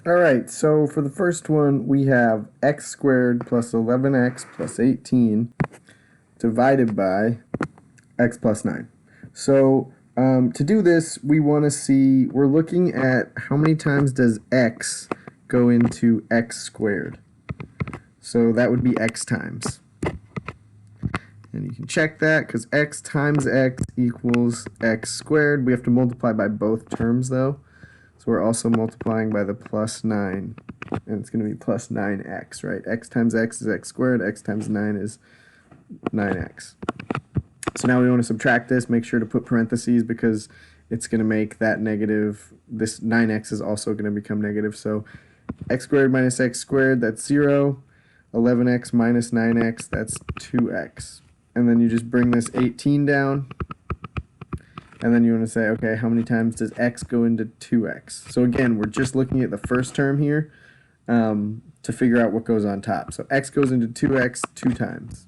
Alright, so for the first one, we have x squared plus 11x plus 18 divided by x plus 9. So to do this, we want to see, we're looking at how many times does x go into x squared. So that would be x times. And you can check that because x times x equals x squared. We have to multiply by both terms though. So we're also multiplying by the plus 9. And it's going to be plus 9x, right? X times x is x squared. X times 9 is 9x. So now we want to subtract this. Make sure to put parentheses because it's going to make that negative. This 9x is also going to become negative. So x squared minus x squared, that's 0. 11x minus 9x, that's 2x. And then you just bring this 18 down. And then you want to say, okay, how many times does x go into 2x? So again, we're just looking at the first term here to figure out what goes on top. So x goes into 2x 2 times.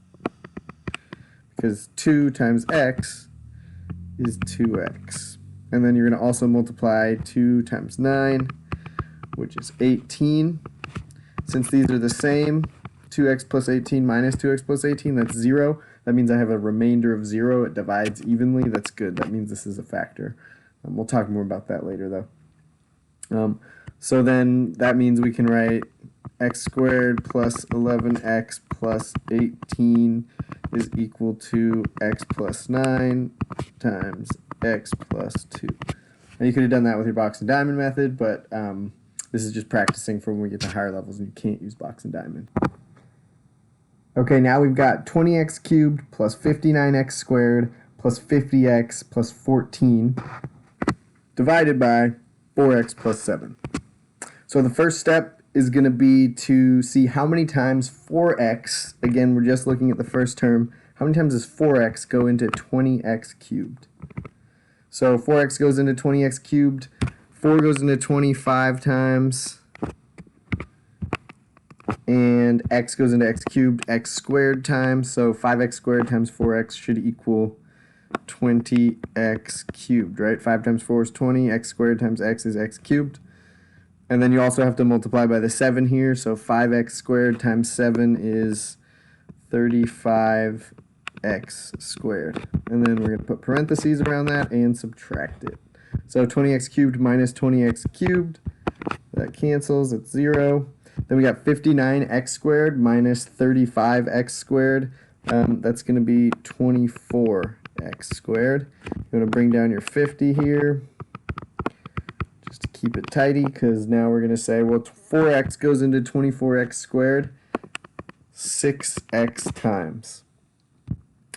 Because 2 times x is 2x. And then you're going to also multiply 2 times 9, which is 18. Since these are the same, 2x plus 18 minus 2x plus 18, that's 0. That means I have a remainder of 0. It divides evenly. That's good. That means this is a factor. We'll talk more about that later, though. So then that means we can write x squared plus 11x plus 18 is equal to x plus 9 times x plus 2. Now you could have done that with your box and diamond method, but this is just practicing for when we get to higher levels and you can't use box and diamond. Okay, now we've got 20x cubed plus 59x squared plus 50x plus 14 divided by 4x plus 7. So the first step is going to be to see how many times 4x, again we're just looking at the first term, how many times does 4x go into 20x cubed? So 4x goes into 20x cubed, 4 goes into 25 times, and x goes into x cubed, x squared times, so 5x squared times 4x should equal 20x cubed, right? 5 times 4 is 20, x squared times x is x cubed. And then you also have to multiply by the 7 here, so 5x squared times 7 is 35x squared. And then we're going to put parentheses around that and subtract it. So 20x cubed minus 20x cubed, that cancels, it's 0. Then we got 59x squared minus 35x squared. That's going to be 24x squared. You want to bring down your 50 here just to keep it tidy, because now we're going to say, well, 4x goes into 24x squared 6x times.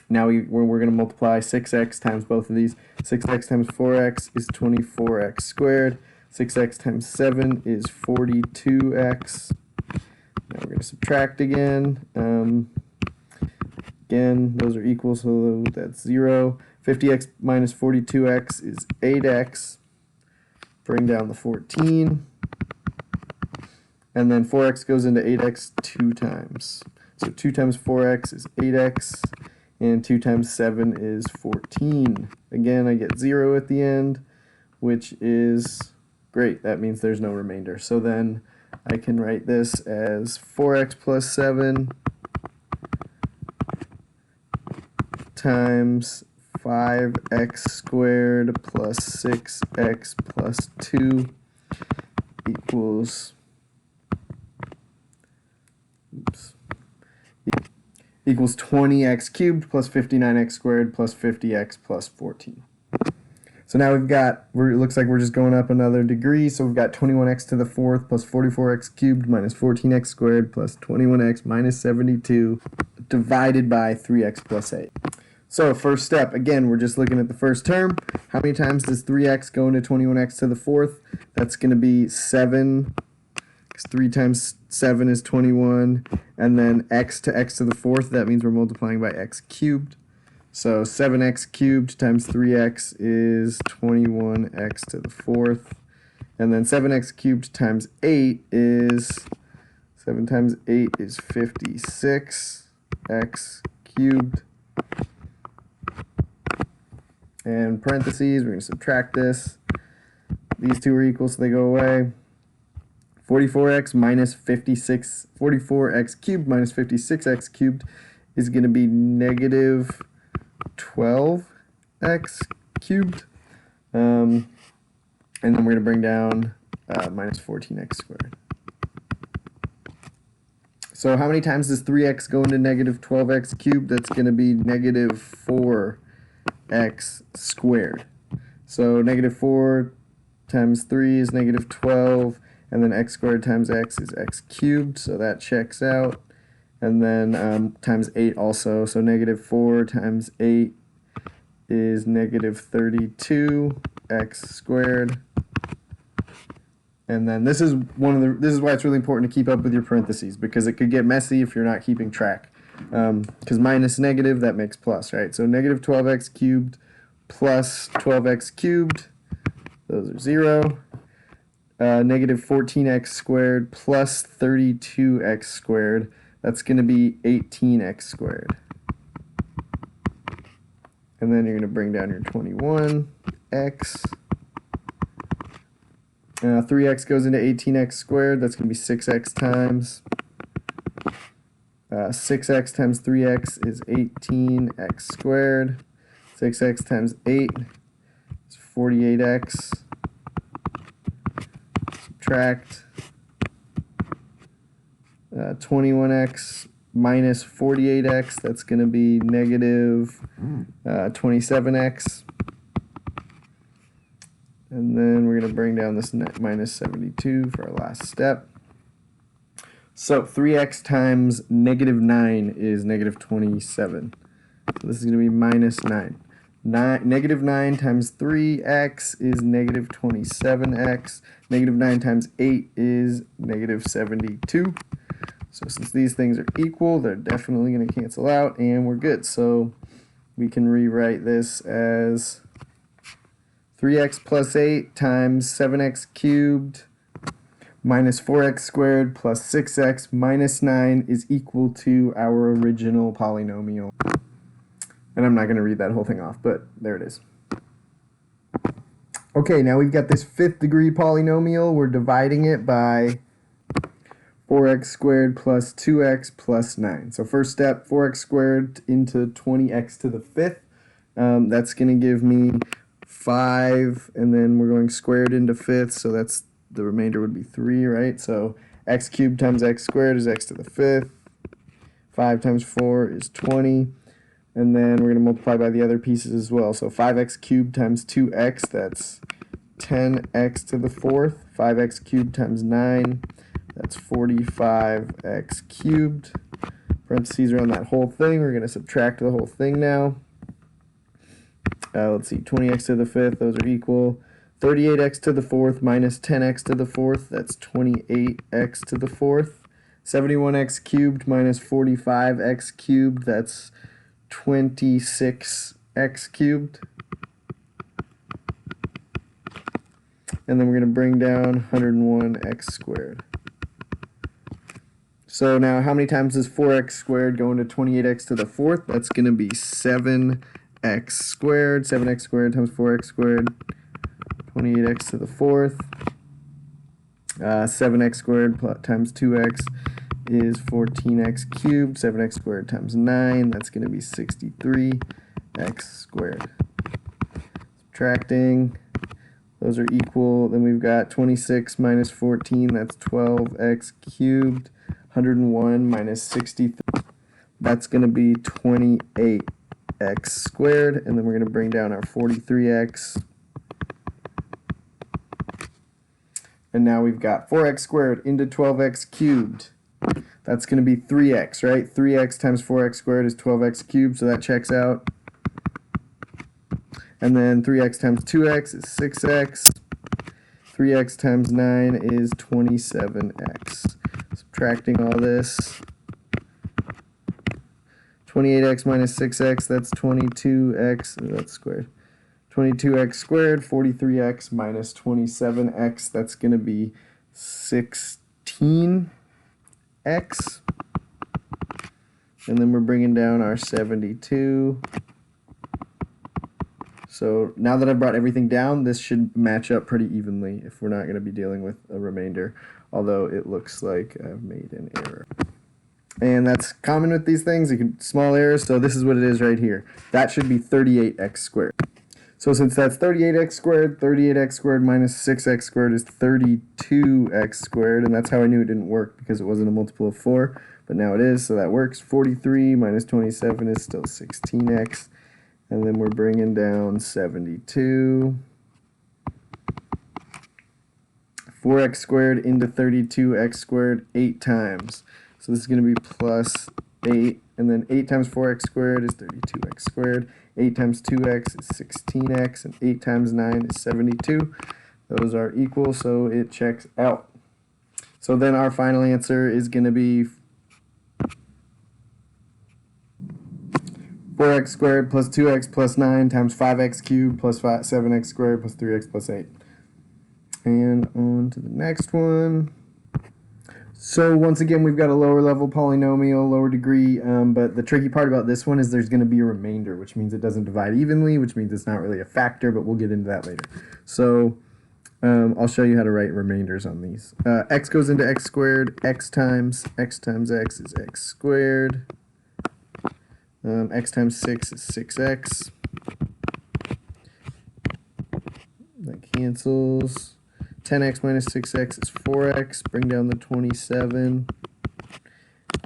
Now we're going to multiply 6x times both of these. 6x times 4x is 24x squared. 6x times 7 is 42x. Now we're going to subtract again. Again, those are equal, so that's 0. 50x minus 42x is 8x. Bring down the 14. And then 4x goes into 8x 2 times. So 2 times 4x is 8x. And 2 times 7 is 14. Again, I get 0 at the end, which is great. That means there's no remainder. So then I can write this as 4x plus 7 times 5x squared plus 6x plus 2 equals 20x cubed plus 59x squared plus 50x plus 14. So now we've got, it looks like we're just going up another degree, so we've got 21x to the 4th plus 44x cubed minus 14x squared plus 21x minus 72 divided by 3x plus 8. So first step, again, we're just looking at the first term. How many times does 3x go into 21x to the 4th? That's going to be 7, because 3 times 7 is 21, and then x to x to the 4th, that means we're multiplying by x cubed. So 7x cubed times 3x is 21x to the 4th. And then 7x cubed times 8 is, 7 times 8 is 56x cubed. And parentheses, we're going to subtract this. These two are equal, so they go away. 44x minus 56, 44x cubed minus 56x cubed is going to be negative 12x cubed. And then we're going to bring down minus 14x squared. So how many times does 3x go into negative 12x cubed? That's going to be negative 4x squared. So negative 4 times 3 is negative 12, and then x squared times x is x cubed, so that checks out. And then times 8 also, so negative 4 times 8 is negative 32x squared. And then this is this is why it's really important to keep up with your parentheses, because it could get messy if you're not keeping track. Because minus negative, that makes plus, right? So negative 12x cubed plus 12x cubed, those are 0. Negative 14x squared plus 32x squared, that's going to be 18x squared. And then you're going to bring down your 21x. 3x goes into 18x squared, that's going to be 6x times. 6x times 3x is 18x squared. 6x times 8 is 48x. Subtract 21x minus 48x, that's going to be negative 27x. And then we're going to bring down this minus 72 for our last step. So 3x times negative 9 is negative 27. So this is going to be minus 9. Negative 9 times 3x is negative 27x. Negative 9 times 8 is negative 72. So since these things are equal, they're definitely going to cancel out, and we're good. So we can rewrite this as 3x plus 8 times 7x cubed minus 4x squared plus 6x minus 9 is equal to our original polynomial. And I'm not going to read that whole thing off, but there it is. Okay, now we've got this 5th degree polynomial. We're dividing it by 4x squared plus 2x plus 9. So first step, 4x squared into 20x to the 5th. That's going to give me 5, and then we're going squared into fifths, so that's the remainder would be 3, right? So x cubed times x squared is x to the 5th. 5 times 4 is 20. And then we're going to multiply by the other pieces as well. So 5x cubed times 2x, that's 10x to the 4th. 5x cubed times 9, that's 45x cubed. Parentheses around that whole thing. We're going to subtract the whole thing now. Let's see, 20x to the 5th, those are equal. 38x to the 4th minus 10x to the 4th, that's 28x to the 4th. 71x cubed minus 45x cubed, that's 26x cubed. And then we're going to bring down 101x squared. So now how many times does 4x squared go into 28x to the 4th? That's going to be 7x squared. 7x squared times 4x squared, 28x to the 4th. 7x squared times 2x is 14x cubed. 7x squared times 9, that's going to be 63x squared. Subtracting, those are equal. Then we've got 26 minus 14, that's 12x cubed. 101 minus 63, that's going to be 28x squared. And then we're going to bring down our 43x. And now we've got 4x squared into 12x cubed. That's going to be 3x, right? 3x times 4x squared is 12x cubed, so that checks out. And then 3x times 2x is 6x. 3x times 9 is 27x. Subtracting all this. 28x minus 6x, that's 22x, that's squared. 22x squared, 43x minus 27x, that's going to be 16x. And then we're bringing down our 72 So now that I've brought everything down, this should match up pretty evenly if we're not going to be dealing with a remainder, although it looks like I've made an error. And that's common with these things, small errors, so this is what it is right here. That should be 38x squared. So since that's 38x squared minus 6x squared is 32x squared, and that's how I knew it didn't work because it wasn't a multiple of 4, but now it is, so that works. 43 minus 27 is still 16x, and then we're bringing down 72. 4x squared into 32x squared 8 times. So this is going to be plus 8, and then 8 times 4x squared is 32x squared. 8 times 2x is 16x, and 8 times 9 is 72. Those are equal, so it checks out. So then our final answer is going to be 4x squared plus 2x plus 9 times 5x cubed plus 7x squared plus 3x plus 8. And on to the next one. So once again, we've got a lower level polynomial, lower degree, but the tricky part about this one is there's going to be a remainder, which means it doesn't divide evenly, which means it's not really a factor, but we'll get into that later. So I'll show you how to write remainders on these. X goes into x squared, x times x is x squared. X times 6 is 6x. That cancels. 10x minus 6x is 4x. Bring down the 27.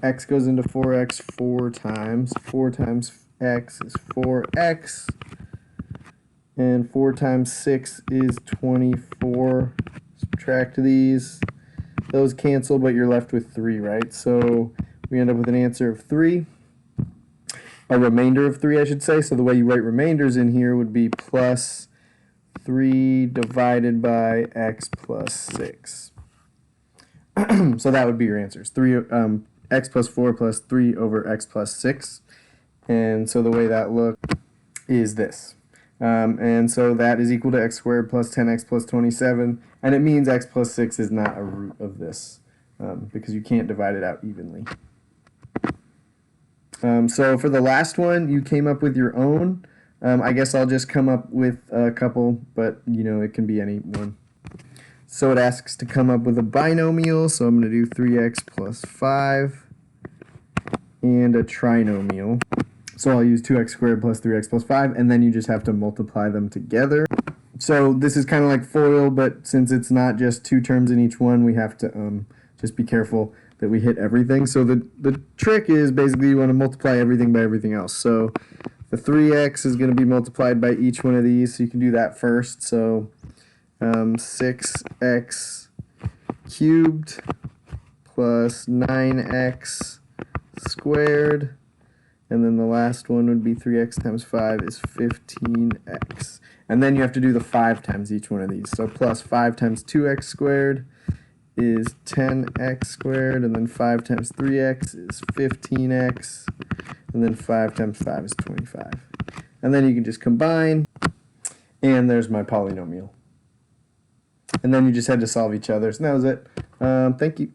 X goes into 4x 4 times. 4 times x is 4x. And 4 times 6 is 24. Subtract these. Those cancel, but you're left with 3, right? So we end up with an answer of 3. A remainder of 3, I should say. So the way you write remainders in here would be plus 3 divided by x plus 6. So that would be your answers. X plus 4 plus 3 over x plus 6. And so the way that looks is this. And so that is equal to x squared plus 10x plus 27. And it means x plus 6 is not a root of this because you can't divide it out evenly. So for the last one, you came up with your own. I guess I'll just come up with a couple, but you know, it can be any one. So it asks to come up with a binomial, so I'm going to do 3x plus 5, and a trinomial. So I'll use 2x squared plus 3x plus 5, and then you just have to multiply them together. So this is kind of like FOIL, but since it's not just 2 terms in each one, we have to just be careful that we hit everything. So the trick is basically you want to multiply everything by everything else. So the 3x is going to be multiplied by each one of these, so you can do that first. So 6x cubed plus 9x squared, and then the last one would be 3x times 5 is 15x. And then you have to do the 5 times each one of these. So plus 5 times 2x squared is 10x squared, and then 5 times 3x is 15x, and then 5 times 5 is 25. And then you can just combine, and there's my polynomial. And then you just had to solve each other's, and that was it. Thank you.